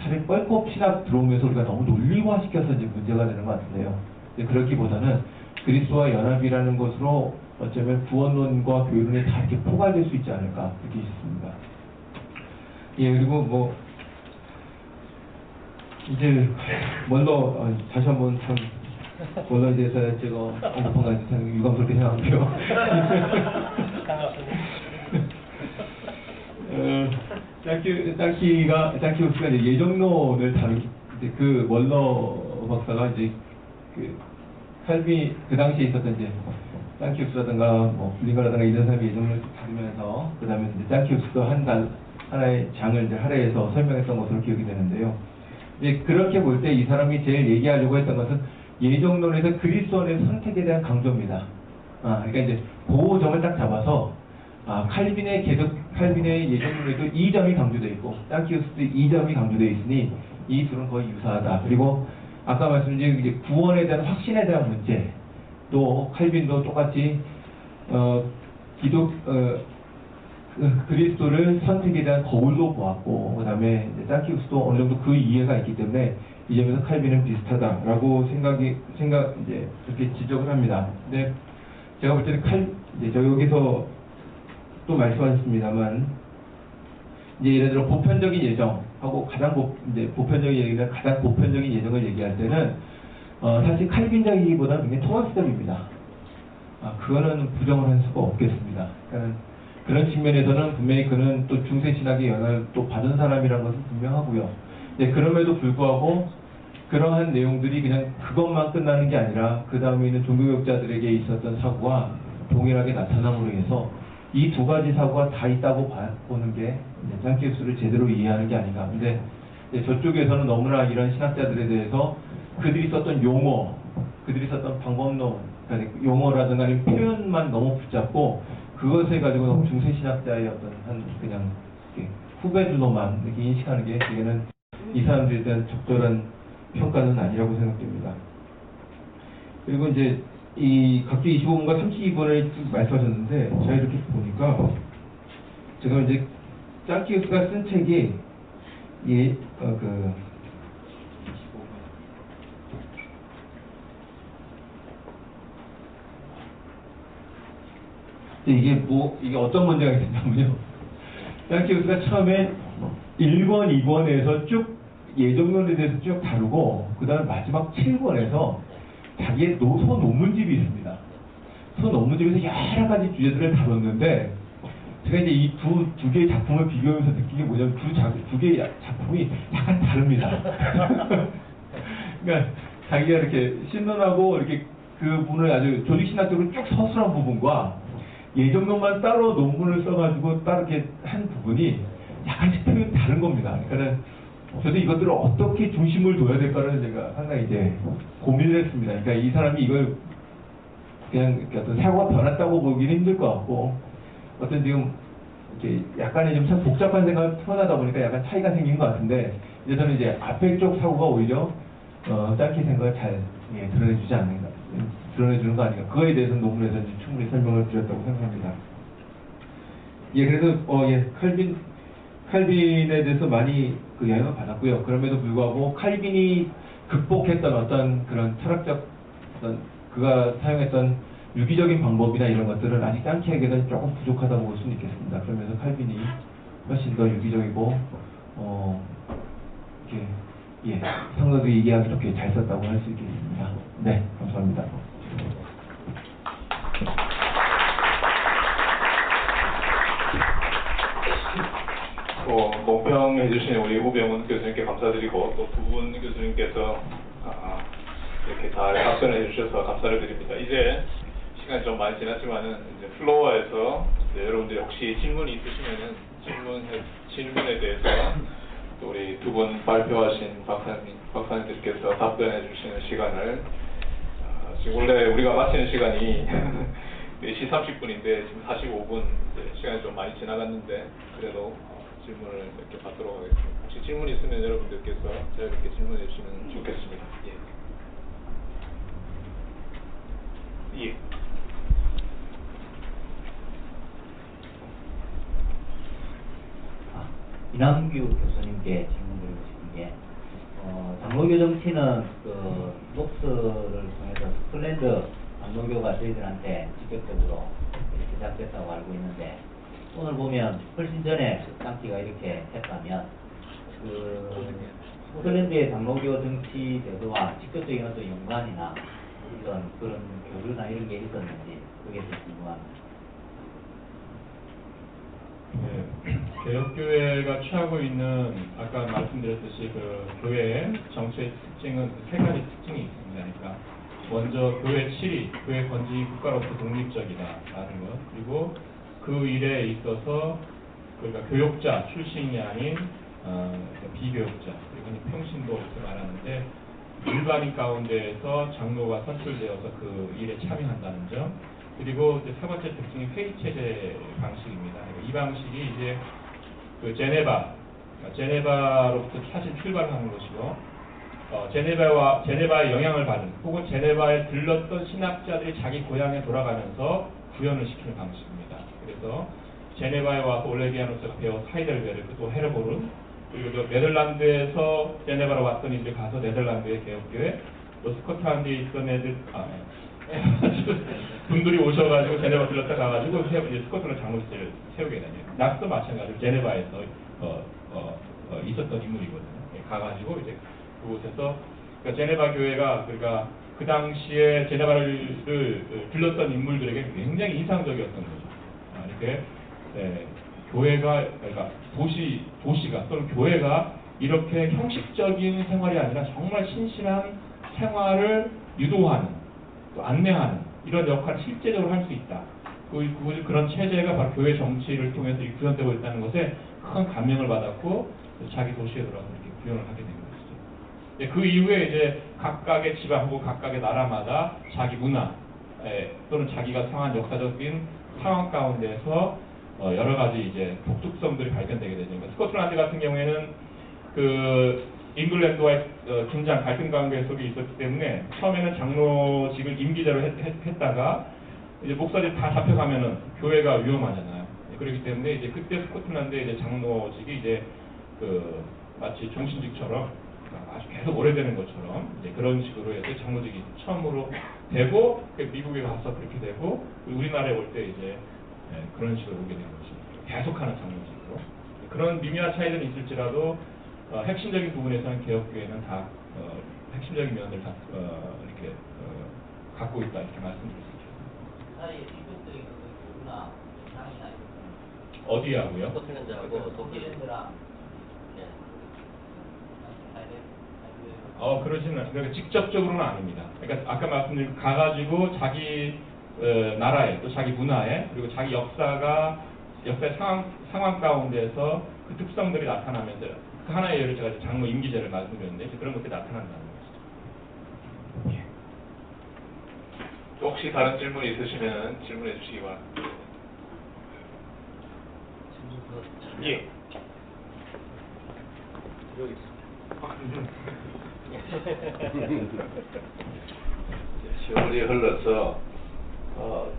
차라리 뻘컵 신학 들어오면서 우리가 너무 논리화시켜서 이제 문제가 되는 것 같은데요. 그렇기보다는 그리스도와 연합이라는 것으로 어쩌면 구원론과 교회론이 다 이렇게 포괄될 수 있지 않을까 그렇게 싶습니다. 예, 그리고 뭐 이제 먼저 다시 한번 참 원론에 대해서 제가 언급한 가지 참 유감스럽게 생각하고요. 짱키우스가 이제 예정론을 다룬 그 월러 박사가 이제 그 당시에 있었던 이제 짱키우스라든가 뭐 블링거라든가 이런 사람이 예정론을 다루면서 그 다음에 이제 짱키우스도 하나의 장을 이제 할애해서 설명했던 것으로 기억이 되는데요. 이제 그렇게 볼 때 이 사람이 제일 얘기하려고 했던 것은 예정론에서 그리스도의 선택에 대한 강조입니다. 그러니까 이제 그 점을 딱 잡아서 칼빈의 예정론에도 이 점이 강조되어 있고 짱키우스도 이 점이 강조되어 있으니 이 둘은 거의 유사하다. 그리고 아까 말씀드린 이제 구원에 대한 확신에 대한 문제, 또 칼빈도 똑같이 그리스도를 선택에 대한 거울로 보았고, 그 다음에 짱키우스도 어느 정도 그 이해가 있기 때문에 이 점에서 칼빈은 비슷하다라고 이제 그렇게 지적을 합니다. 근데 제가 볼 때는 저 여기서 또 말씀하셨습니다만, 이제 예를 들어 보편적인 예정하고 보편적인 예정이나 가장 보편적인 예정을 얘기할 때는 사실 칼빈적이기보다는 굉장히 토마스적입니다. 그거는 부정을 할 수가 없겠습니다. 그러니까 그런 측면에서는 분명히 그는 또 중세신학의 영향을 또 받은 사람이라는 것은 분명하고요. 네, 그럼에도 불구하고 그러한 내용들이 그냥 그것만 끝나는 게 아니라 그 다음에 있는 종교개혁자들에게 있었던 사고와 동일하게 나타남으로 해서 이 두 가지 사고가 다 있다고 보는 게 짱키우스를 제대로 이해하는 게 아닌가. 근데 저쪽에서는 너무나 이런 신학자들에 대해서 그들이 썼던 용어, 그들이 썼던 방법론, 그러니까 용어라든가 아니면 표현만 너무 붙잡고 그것을 가지고 너무 중세신학자의 어떤 그냥 후배들로만 이렇게 인식하는 게 이게는 이 사람들에 대한 적절한 평가는 아니라고 생각됩니다. 그리고 이제 이 각기 25번과 32번을 말씀하셨는데 제가 이렇게 보니까 제가 이제 짱키우스가 쓴 책이 이게 어떤 문제가 있냐면요. 짱키우스가 처음에 1권, 2권에서 쭉 예정론에 대해서 쭉 다루고, 그 다음 마지막 7권에서 자기의 소논문집이 있습니다. 소논문집에서 여러 가지 주제들을 다뤘는데, 제가 이제 이 두 개의 작품을 비교하면서 느낀 게 뭐냐면 두 개의 작품이 약간 다릅니다. 그러니까 자기가 이렇게 신론하고 이렇게 그 부분을 아주 조직신학적으로 쭉 서술한 부분과 예정론만 따로 논문을 써가지고 따로 이렇게 한 부분이 약간씩 표현이 다른 겁니다. 그러니까는 저도 이것들을 어떻게 중심을 둬야 될까를 제가 상당히 이제 고민을 했습니다. 그러니까 이 사람이 이걸 그냥 어떤 사고가 변했다고 보기는 힘들 것 같고, 어떤 지금 이렇게 약간의 좀 참 복잡한 생각을 표현하다 보니까 약간 차이가 생긴 것 같은데, 이제 저는 이제 앞에 쪽 사고가 오히려 짱키 생각을 잘 드러내주지 않는가, 드러내주는 거 아닌가. 그거에 대해서는 논문에서 충분히 설명을 드렸다고 생각합니다. 그래서 칼빈에 대해서 많이 그 영향을 받았고요. 그럼에도 불구하고 칼빈이 극복했던 어떤 그런 철학적 어떤 그가 사용했던 유기적인 방법이나 이런 것들은 아직 짱키에게는 조금 부족하다고 볼 수는 있겠습니다. 그러면서 칼빈이 훨씬 더 유기적이고 이렇게 상당히 얘기하기 좋게 잘 썼다고 할 수 있겠습니다. 네, 감사합니다. 논평해 주신 우리 우병훈 교수님께 감사드리고 또 두 분 교수님께서 이렇게 잘 답변해 주셔서 감사를 드립니다. 이제 시간이 좀 많이 지났지만은 이제 플로어에서 여러분들이 혹시 질문이 있으시면은 질문에 대해서 또 우리 두 분 발표하신 박사님들께서 답변해 주시는 시간을 지금 원래 우리가 마치는 시간이 4시 30분인데 지금 45분 시간이 좀 많이 지나갔는데 그래도 질문을 이렇게 받도록 하겠습니다. 혹시 질문 있으면 여러분들께서 자유롭게 질문해 주시면 좋겠습니다. 예. 이남규 교수님께 질문드리고 싶은 게 장로교 정치는 그 녹스를 통해서 스콜랜드 장로교가 저희들한테 직접적으로 제작됐다고 알고 있는데 오늘 보면 훨씬 전에 짱키가 이렇게 했다면 그 스콜랜드의 장로교 정치 제도와 직접적인 어떤 연관이나 어떤 그런 교류나 이런 게 있었는지 그게 좀 궁금합니다. 네, 개혁교회가 취하고 있는 아까 말씀드렸듯이 그 교회의 정치의 특징은 세 가지 특징이 있습니다. 그러니까 먼저 교회 칠이, 교회 건지 국가로부터 독립적이다라는 것, 그리고 그 일에 있어서 그러니까 교역자 출신이 아닌 비교역자, 이건 평신도 이렇게 말하는데 일반인 가운데에서 장로가 선출되어서 그 일에 참여한다는 점. 그리고 이제 세 번째 특징이 회의 체제 방식입니다. 이 방식이 이제 그 제네바로부터 사실 출발하는 것이고, 제네바의 영향을 받은, 혹은 제네바에 들렀던 신학자들이 자기 고향에 돌아가면서 구현을 시키는 방식입니다. 그래서 제네바에 와서 올레비아노스가 배워 하이델베르크 또 헤르보른, 그리고 또 네덜란드에서 제네바로 왔던 이제 가서 네덜란드의 개혁교회, 또 스코틀랜드에 있던 애들 분들이 오셔가지고 제네바 들렀다 가가지고 이제 스코틀랜드 장로실을 세우게 되네요. 낙스도 마찬가지로 제네바에서 있었던 인물이거든요. 가가지고 이제 그곳에서 그러니까 제네바 교회가 그러니까 그 당시에 제네바를 들렀던 인물들에게 굉장히 인상적이었던 거죠. 이렇게 교회가 그러니까 도시가 또는 교회가 이렇게 형식적인 생활이 아니라 정말 신실한 생활을 유도하는 또 안내하는 이런 역할을 실제적으로 할 수 있다. 그런 체제가 바로 교회 정치를 통해서 구현되고 있다는 것에 큰 감명을 받았고 자기 도시에 들어가서 이렇게 구현을 하게 된 것이죠. 그 이후에 이제 각각의 지방 혹은 각각의 나라마다 자기 문화 또는 자기가 상한 역사적인 상황 가운데서 여러 가지 이제 독특성들이 발견되게 되죠. 그러니까 스코틀랜드 같은 경우에는 그 잉글랜드와의 긴장 갈등 관계 속에 있었기 때문에 처음에는 장로직을 임기제로 했다가 이제 목사들 다 잡혀가면은 교회가 위험하잖아요. 그렇기 때문에 이제 그때 스코틀랜드의 이제 장로직이 이제 그 마치 종신직처럼 아주 계속 오래되는 것처럼 이제 그런 식으로 해서 장로직이 처음으로 되고 미국에 가서 그렇게 되고 우리나라에 올 때 이제 그런 식으로 오게 된 거죠. 계속하는 장로직으로 그런 미묘한 차이는 있을지라도 핵심적인 부분에서는 개혁교회는 다 핵심적인 면을 다 이렇게 갖고 있다 이렇게 말씀드릴 수 있겠습니다. 사이에 직접적인 교류나 상이나 이런 어디하고요? 스코틀랜드하고 독일. 스코틀랜드랑 그러지는 그러니까 직접적으로는 아닙니다. 그러니까 아까 말씀드린 가가지고 자기 나라에 또 자기 문화에 그리고 자기 역사의 상황 가운데서 그 특성들이 나타나면서 그 하나의 예를 제가 장로 임기제를 말씀드렸는데 그런 것들이 나타난다는 것이죠. 또 혹시 다른 질문 있으시면 질문해 주시기 바랍니다. 예. 여기 세월이 흘러서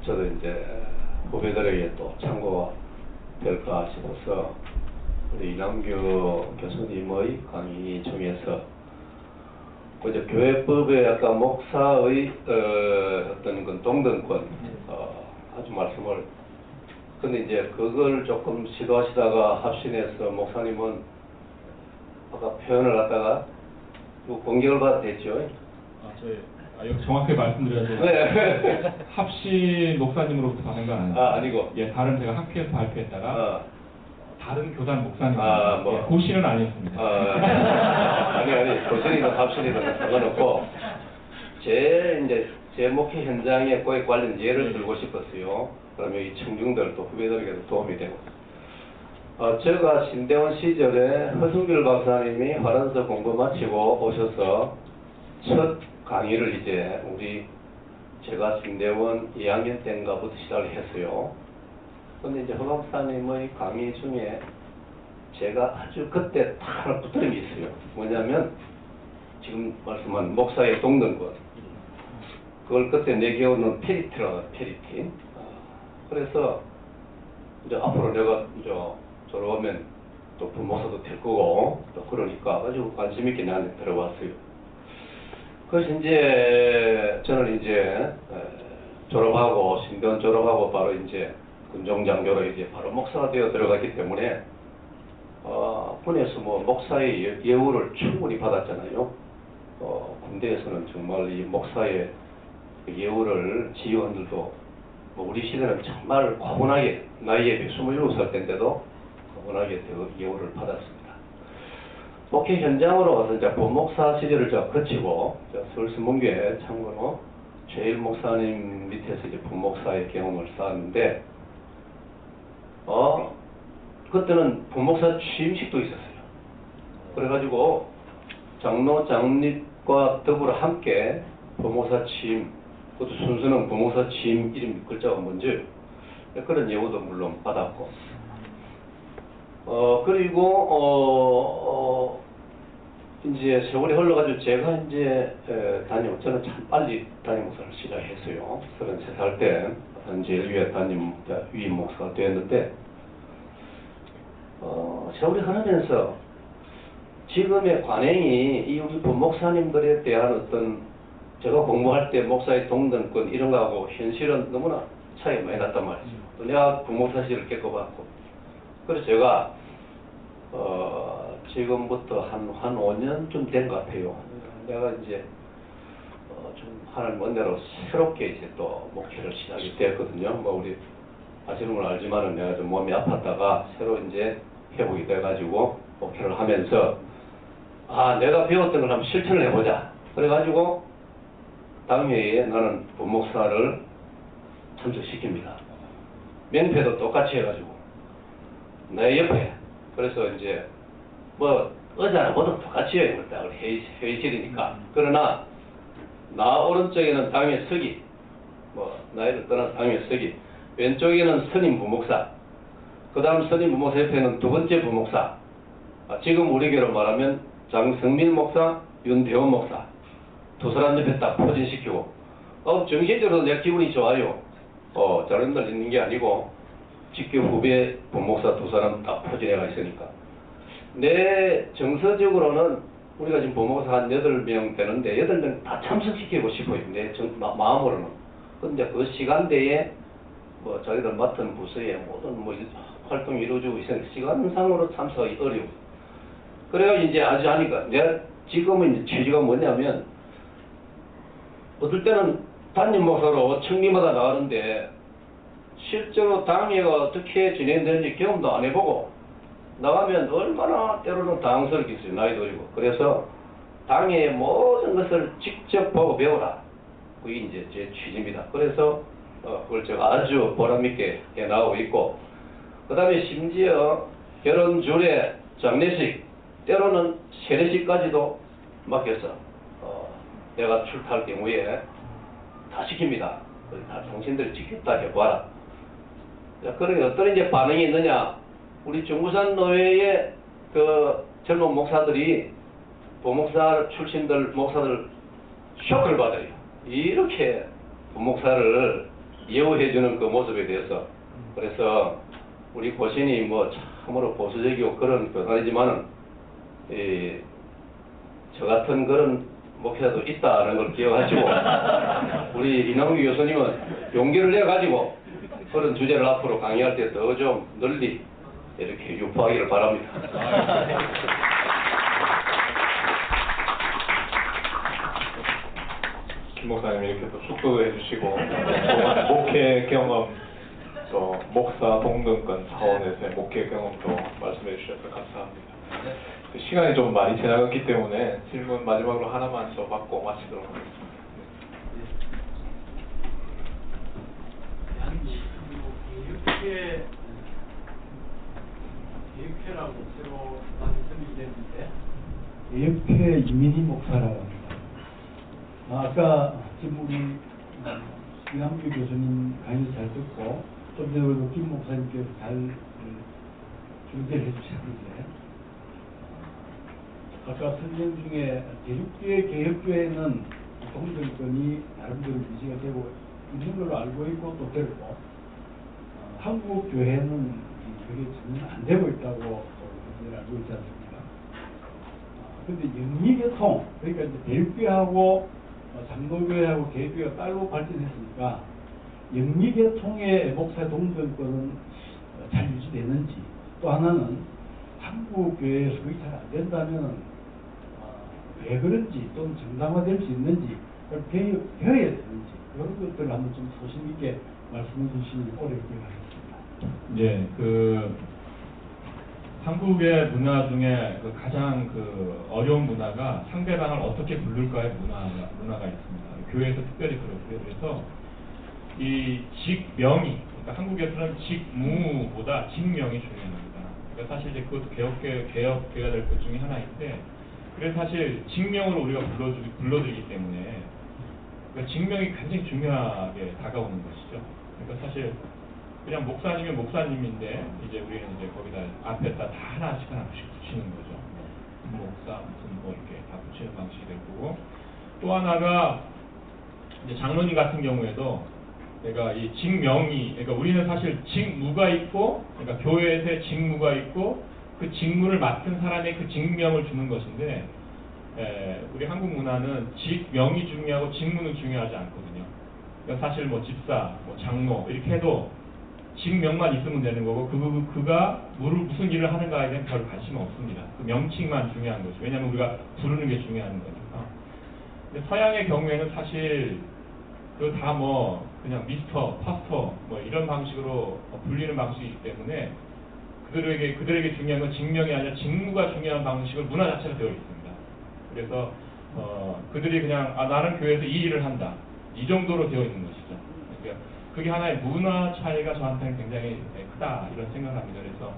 저도 이제 후배들에게 또 참고가 될까 싶어서 우리 이남규 교수님의 강의 중에서 이제 교회법에 약간 목사의 어떤 그 동등권 아주 말씀을 근데 이제 그걸 조금 시도하시다가 합신해서 목사님은 아까 표현을 갖다가 공격을 받았댔죠. 여기 정확하게 말씀드려야 돼요. 네. 합신 목사님으로부터 받은 건 아니에요. 아니고. 예, 다른 제가 학교에서 발표했다가 다른 교단 목사님. 뭐. 예, 고시는 아니었습니다. 아니, 고신이든 합신이든 상관없고, 제 목회 현장에 거에 관련 예를 들고 싶었어요. 그러면 이 청중들 또 후배들에게도 도움이 되고. 제가 신대원 시절에 허승길 박사님이 화란서 공부 마치고 오셔서 첫 강의를 이제 제가 신대원 2학년 때인가부터 시작을 했어요. 근데 이제 허 박사님의 강의 중에 제가 아주 그때 딱 하나 붙들림이 있어요. 뭐냐면 지금 말씀한 목사의 동등권. 그걸 그때 내기어는 페리티라고 페리티. 그래서 이제 앞으로 내가 이제 졸업하면 또 부모사도 될 거고 또 그러니까 아주 관심 있게 나한테 들어왔어요. 그래서 이제 저는 이제 졸업하고 신대원 졸업하고 바로 이제 군종장교로 이제 바로 목사가 되어 들어갔기 때문에 군에서 뭐 목사의 예우를 충분히 받았잖아요. 군대에서는 정말 이 목사의 예우를 지휘원들도 뭐 우리 시대는 정말 과분하게 나이에 비해 27살 때인데도 과분하게 예우를 받았습니다. 목회 현장으로 와서 이제 부목사 시절을 거치고 서울신문교회 참고로 최일 목사님 밑에서 이제 부목사의 경험을 쌓았는데 그때는 부목사 취임식도 있었어요. 그래가지고 장로 장립과 더불어 함께 부목사 취임, 그것도 순수는 부목사 취임 이름 글자가 먼저 그런 예우도 물론 받았고 그리고 이제 세월이 흘러가지고 제가 이제 저는 참 빨리 담임 목사를 시작했어요. 33살 때 제일교회 위임 목사가 되었는데 세월이 흐르면서 지금의 관행이 이 우리 부목사님들에 대한 어떤 제가 공부할 때 목사의 동등권 이런 거하고 현실은 너무나 차이가 많이 났단 말이죠. 또 내가 부목사 시절을 겪어봤고 그래서 제가 지금부터 한 5년쯤 된 것 같아요. 내가 이제 좀 하나님 은혜로 새롭게 이제 또 목회를 시작이 되었거든요. 뭐 우리 아시는 건 알지만은 내가 좀 몸이 아팠다가 새로 이제 회복이 돼가지고 목회를 하면서 내가 배웠던 걸 한번 실천을 해보자. 그래가지고 당회에 나는 부목사를 참석시킵니다. 명패도 똑같이 해가지고 내 옆에 그래서 이제 뭐 의자나 뭐든 똑같이 해요. 회의실이니까. 그러나 나 오른쪽에는 당회 서기, 뭐 나이를 떠나서 당회 서기, 왼쪽에는 선임 부목사, 그 다음 선임 부목사 옆에는 두 번째 부목사, 지금 우리 교로 말하면 장성민 목사, 윤대원 목사 두 사람 옆에 딱 포진시키고 정신적으로 내 기분이 좋아요. 다른 날 있는 게 아니고 직계 후배 부목사 두 사람 딱 포진해가 있으니까 내 정서적으로는 우리가 지금 부목사 한 8명 되는데 8명 다 참석시키고 싶어요. 내 마음으로는. 근데 그 시간대에 뭐 자기들 맡은 부서에 모든 뭐 활동이 이루어지고 있으니까 시간상으로 참석하기 어려워. 그래가 이제 아주 하니까 내가 지금은 이제 취지가 뭐냐면 어떨 때는 담임 목사로 청리마다 나가는데 실제로 당회가 어떻게 진행되는지 경험도 안 해보고 나가면 얼마나 때로는 당황스럽겠어요. 나이도 어리고. 그래서 당회의 모든 것을 직접 보고 배워라. 그게 이제 제 취지입니다. 그래서 그걸 제가 아주 보람있게 해나가고 있고 그 다음에 심지어 결혼 주례 장례식 때로는 세례식까지도 맡겼어. 내가 출타할 경우에 다 시킵니다. 다 당신들이 직접 다 해봐라. 그러니 어떤 이제 반응이 있느냐. 우리 중부산 노회의 그 젊은 목사들이 부목사 출신들 목사들 쇼크를 받아요. 이렇게 부목사를 예우해주는 그 모습에 대해서. 그래서 우리 고신이 뭐 참으로 보수적이고 그런 교단이지만은 저 같은 그런 목회자도 있다는 걸 기억하시고 우리 이남규 교수님은 용기를 내가지고 그런 주제를 앞으로 강의할 때 더 좀 널리 이렇게 유포하기를 바랍니다. 김 목사님 이렇게 또 축도도 해주시고 또 목회 경험 또 목사 동등권 차원에서의 목회 경험도 말씀해 주셔서 감사합니다. 시간이 좀 많이 지나갔기 때문에 질문 마지막으로 하나만 더 받고 마치도록 하겠습니다. 개혁회라고 새로 만들어지게 됐는데 개혁회 이민희 목사라고 합니다. 아까 지금 우리 이남규 교수님 강의 잘 듣고 좀 전에 김 목사님께서 잘 준비를 해주셨는데 아까 설명 중에 대륙교회 개혁교회는 동정권이 나름대로 유지가 되고 있는 걸로 알고 있고 또 들고 한국 교회는 그게 전혀 안 되고 있다고 알고 있지 않습니까? 근데 영리계통 그러니까 이제 대륙교회하고 장로교회하고 개혁교회가 따로 발전했으니까 영리계통의 목사 동정권은 잘 유지되는지 또 하나는 한국 교회에서 그게 잘 안 된다면 왜 그런지 또는 정당화될 수 있는지 그걸 배워야 되는지 그런 것들을 한번 좀 소신 있게 말씀해 주시면 오래 기억하겠습니다. 네, 한국의 문화 중에 가장 어려운 문화가 상대방을 어떻게 부를까의 문화가 있습니다. 교회에서 특별히 그렇고요. 그래서 이 직명이, 그러니까 한국에서는 직무보다 직명이 중요합니다. 그러니까 사실 이제 그것도 개혁돼야 될 것 중에 하나인데, 그래서 사실 직명으로 우리가 불러들이기 때문에 그러니까 직명이 굉장히 중요하게 다가오는 것이죠. 그러니까 사실 그냥 목사님은 목사님인데 이제 우리는 이제 거기다 앞에다 다 하나씩 붙이는 거죠. 목사 무슨 뭐 이렇게 다 붙이는 방식이 될 거고, 또 하나가 이제 장로님 같은 경우에도 내가 이 직명이, 그러니까 우리는 사실 직무가 있고, 그러니까 교회에서의 직무가 있고 그 직무를 맡은 사람의 그 직명을 주는 것인데, 우리 한국 문화는 직명이 중요하고 직무는 중요하지 않거든요. 그러니까 사실 뭐 집사, 뭐 장로 이렇게 해도 직명만 있으면 되는 거고 그가 무슨 일을 하는가에 대한 별 관심 없습니다. 그 명칭만 중요한 거죠. 왜냐하면 우리가 부르는 게 중요한 거니까. 근데 서양의 경우에는 사실 그 다 뭐 그냥 미스터, 파스터 뭐 이런 방식으로 불리는 방식이기 때문에 그들에게 중요한 건 직명이 아니라 직무가 중요한 방식으로 문화 자체가 되어 있습니다. 그래서 그들이 그냥 나는 교회에서 이 일을 한다 이 정도로 되어 있는 것이죠. 그러니까 그게 하나의 문화 차이가 저한테는 굉장히 크다 이런 생각합니다. 그래서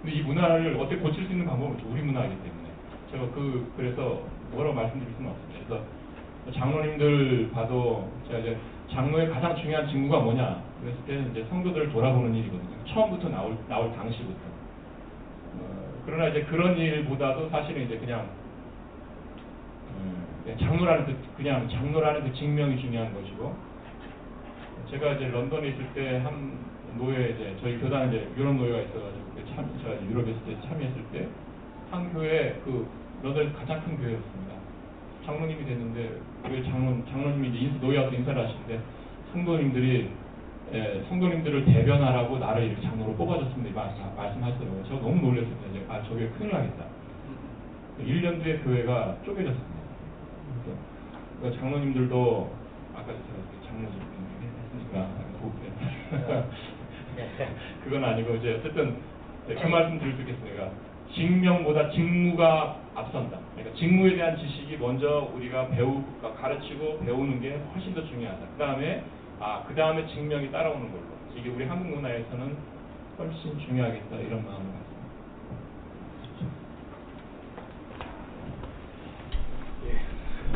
근데 이 문화를 어떻게 고칠 수 있는 방법은 우리 문화이기 때문에 제가 그래서 뭐라고 말씀드릴 수는 없습니다. 그래서 장로님들 봐도 제가 이제 장로의 가장 중요한 직무가 뭐냐 그랬을 때는 이제 성도들을 돌아보는 일이거든요. 처음부터 나올 당시부터. 그러나 이제 그런 일보다도 사실은 이제 그냥 장로라는 그 직명이 중요한 것이고, 제가 이제 런던에 있을 때 한 노예 이제 저희 교단에 이제 유럽 노예가 있어가지고 제가 유럽에 있을 때 참여했을 때 한 교회 런던에서 가장 큰 교회였습니다. 장로님이 됐는데 왜 장로님이 이제 노예 와서 인사를 하시는데 성도님들을 대변하라고 나를 이렇게 장로로 뽑아줬습니다. 말씀하시더라고요. 제가 너무 놀랐습니다. 저게 큰일 나겠다. 1년 뒤에 교회가 쪼개졌습니다. 그러니까 장로님들도 아까 제가 장로님 했으니까 그건 아니고 이제 어쨌든 그 말씀 드릴 수 있겠습니다. 직명보다 직무가 앞선다. 그러니까 직무에 대한 지식이 먼저 우리가 가르치고 배우는 게 훨씬 더 중요하다. 그 다음에 직명이 따라오는 걸로. 이게 우리 한국 문화에서는 훨씬 중요하겠다 이런 마음을 가집니다.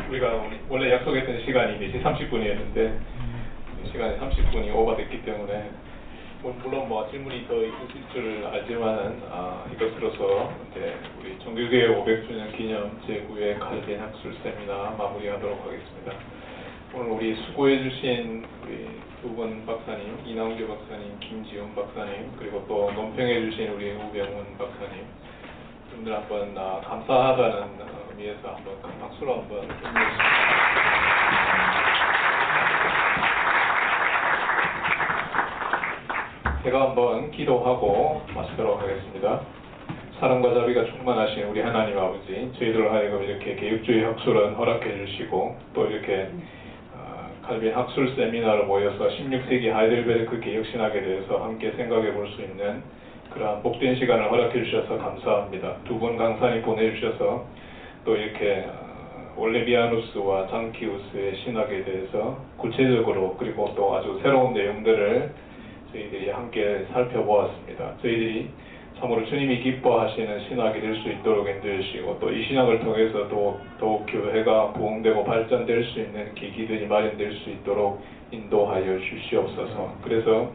우리가 원래 약속했던 시간이 4시 30분이었는데 시간이 30분이 오버됐기 때문에 물론 뭐 질문이 더 있으실 줄 알지만은 이것으로서 이제 우리 정규교회 500주년 기념 제9회 가을대 학술 세미나 마무리하도록 하겠습니다. 오늘 우리 수고해주신 우리 두 분 박사님, 이남규 박사님, 김지훈 박사님, 그리고 또 논평해주신 우리 우병훈 박사님, 분들 한번 감사하다는 위해서 한번 큰 박수로 한번 드리겠습니다. 제가 한번 기도하고 마치도록 하겠습니다. 사랑과 자비가 충만하신 우리 하나님 아버지, 저희들 하여금 이렇게 개혁주의 학술은 허락해 주시고 또 이렇게 칼빈 학술 세미나를 모여서 16세기 하이델베르크 개혁신학에 대해서 함께 생각해 볼 수 있는 그러한 복된 시간을 허락해 주셔서 감사합니다. 두 분 강사님 보내주셔서 또 이렇게 올레비아누스와 장키우스의 신학에 대해서 구체적으로 그리고 또 아주 새로운 내용들을 저희들이 함께 살펴보았습니다. 저희들이 참으로 주님이 기뻐하시는 신학이 될 수 있도록 인도해주시고 또 이 신학을 통해서 더욱 교회가 부흥되고 발전될 수 있는 계기들이 마련될 수 있도록 인도하여 주시옵소서. 그래서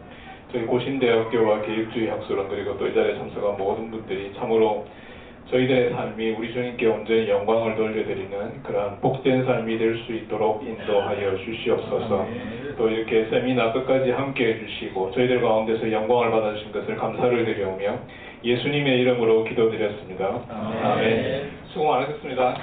저희 고신대학교와 개혁주의 학술원 그리고 또 이 자리에 참석한 모든 분들이 참으로 저희들의 삶이 우리 주님께 온전히 영광을 돌려드리는 그러한 복된 삶이 될 수 있도록 인도하여 주시옵소서. 또 이렇게 세미나 끝까지 함께 해주시고 저희들 가운데서 영광을 받아주신 것을 감사를 드리오며 예수님의 이름으로 기도드렸습니다. 아멘. 수고 많으셨습니다.